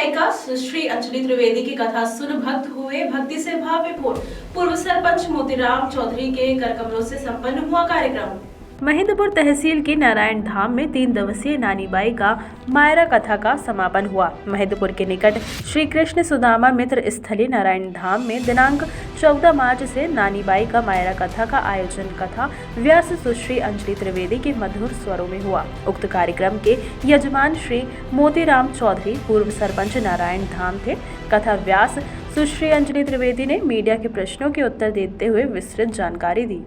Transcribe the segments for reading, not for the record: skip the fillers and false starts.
गायिका सुश्री अंजलि त्रिवेदी की कथा सुन भक्त हुए। भक्ति से भाव विभोर। पूर्व सरपंच मोतीराम चौधरी के करकमलों से संपन्न हुआ कार्यक्रम। महेंद्रपुर तहसील के नारायण धाम में 3 दिवसीय नानीबाई का मायरा कथा का समापन हुआ। महेंद्रपुर के निकट श्री कृष्ण सुदामा मित्र स्थली नारायण धाम में दिनांक 14 मार्च से नानीबाई का मायरा कथा का आयोजन कथा व्यास सुश्री अंजलि त्रिवेदी के मधुर स्वरों में हुआ। उक्त कार्यक्रम के यजमान श्री मोतीराम चौधरी पूर्व सरपंच नारायण धाम थे। कथा व्यास सुश्री अंजलि त्रिवेदी ने मीडिया के प्रश्नों के उत्तर देते हुए विस्तृत जानकारी दी।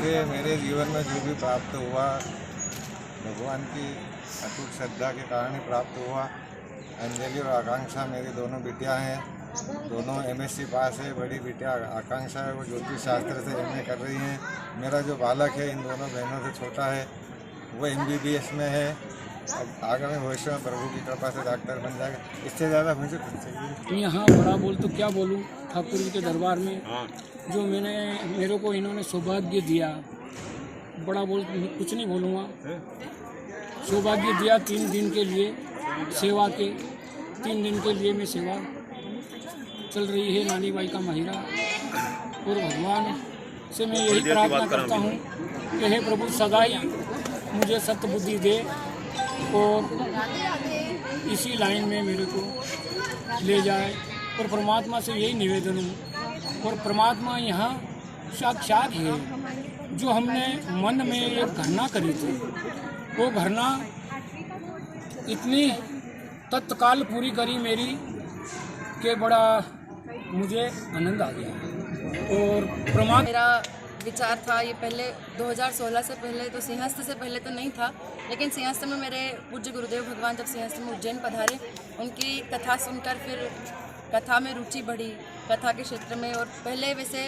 मुझे मेरे जीवन में जो भी प्राप्त हुआ भगवान की अटूट श्रद्धा के कारण ही प्राप्त हुआ। अंजलि और आकांक्षा मेरी दोनों बिटिया हैं। दोनों एमएससी पास है। बड़ी बिटिया आकांक्षा है, वो ज्योतिष शास्त्र से एमए कर रही हैं। मेरा जो बालक है इन दोनों बहनों से छोटा है, वो एमबीबीएस में है। अब आगामी भविष्य में प्रभु की कृपा से डॉक्टर बन जाएगा। इससे ज़्यादा मुझे कुछ चाहिए। यहाँ बड़ा बोल तो क्या बोलूँ, ठाकुर जी के दरबार में जो मेरे को इन्होंने सौभाग्य दिया, बड़ा बोल कुछ नहीं बोलूँगा। सौभाग्य दिया 3 दिन के लिए सेवा के, 3 दिन के लिए मैं सेवा चल रही है नानीबाई का महिरा। और भगवान से मैं यही प्रार्थना करता हूँ कि हे प्रभु सदा ही मुझे सत्य बुद्धि दे और इसी लाइन में मेरे को ले जाए। और परमात्मा से यही निवेदन हूँ। और परमात्मा यहाँ साक्षात है। जो हमने मन में एक घटना करी थी, वो घटना इतनी तत्काल पूरी करी मेरी कि बड़ा मुझे आनंद आ गया। और परमात्मा मेरा विचार था ये पहले 2016 से पहले तो सिंहस्थ से पहले तो नहीं था, लेकिन सिंहस्थ में मेरे पूज्य गुरुदेव भगवान जब सिंहस्थ में उज्जैन पधारे, उनकी कथा सुनकर फिर कथा में रुचि बढ़ी, कथा के क्षेत्र में। और पहले वैसे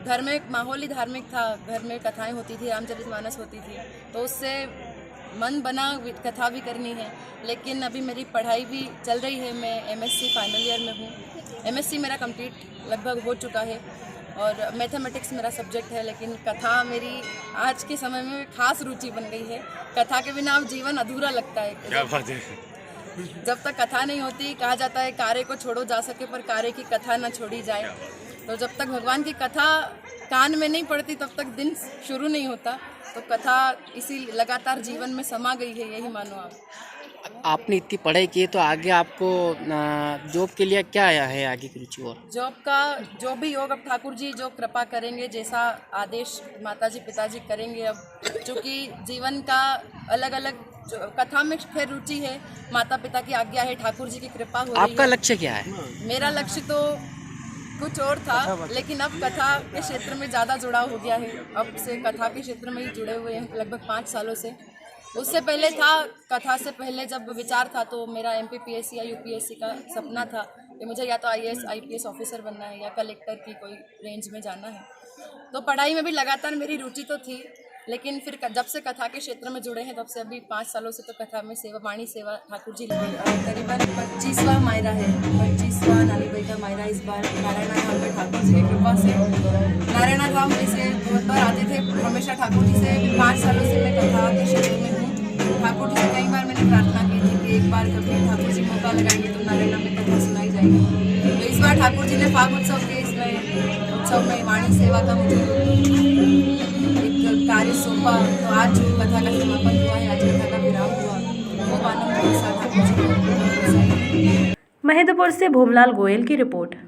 घर में माहौल ही धार्मिक था, घर में कथाएं होती थी, रामचरितमानस होती थी, तो उससे मन बना कथा भी करनी है। लेकिन अभी मेरी पढ़ाई भी चल रही है, मैं एमएससी फाइनल ईयर में हूँ। एमएससी मेरा कंप्लीट लगभग हो चुका है और मैथमेटिक्स मेरा सब्जेक्ट है। लेकिन कथा मेरी आज के समय में खास रुचि बन गई है। कथा के बिना अब जीवन अधूरा लगता है। क्या बात है। जब तक कथा नहीं होती, कहा जाता है कार्य को छोड़ो जा सके पर कार्य की कथा न छोड़ी जाए। तो जब तक भगवान की कथा कान में नहीं पड़ती तब तक दिन शुरू नहीं होता। तो कथा इसी लगातार जीवन में समा गई है, यही मानो आप। आपने इतनी पढ़ाई की है तो आगे आपको जॉब के लिए क्या आया है आगे की रुचि? और जॉब का जो भी योग अब ठाकुर जी जो कृपा करेंगे, जैसा आदेश माताजी पिताजी करेंगे। अब चूँकि जीवन का अलग अलग कथा में खैर रुचि है, माता पिता की आज्ञा है, ठाकुर जी की कृपा हो रही है। आपका लक्ष्य क्या है? मेरा लक्ष्य तो कुछ और था, लेकिन अब कथा के क्षेत्र में ज़्यादा जुड़ाव हो गया है। अब से कथा के क्षेत्र में ही जुड़े हुए हैं लगभग 5 सालों से। उससे पहले था, कथा से पहले जब विचार था तो मेरा एमपीपीएससी या यूपीएससी का सपना था कि मुझे या तो आईएएस आईपीएस ऑफिसर बनना है या कलेक्टर की कोई रेंज में जाना है। तो पढ़ाई में भी लगातार मेरी रुचि तो थी, लेकिन फिर जब से कथा के क्षेत्र में जुड़े हैं तब से अभी 5 सालों से तो कथा में सेवा, वाणी सेवा ठाकुर जी करीबन 25वां मायरा है। 25वां नानीबाई का मायरा इस बार नारायण धाम में ठाकुर जी की कृपा से। नारायण धाम में से बहुत बार आते थे हमेशा ठाकुर जी से। 5 सालों से मैं कथा के क्षेत्र में हूँ। ठाकुर जी से कई बार मैंने प्रार्थना की थी कि एक बार कभी ठाकुर जी मौका लगाएंगे तो नारायण में कथा सुनाई जाएगी। तो इस बार ठाकुर जी ने फाग उत्सव के इसमें उत्सव में वाणी सेवा का मुझे एक कार्य सौंपा। तो आज कथा का समापन हुआ है, आज कथा का विराम हुआ। वो आनंद के साथ ठाकुर जी को। महेंद्रपुर से भूमलाल गोयल की रिपोर्ट।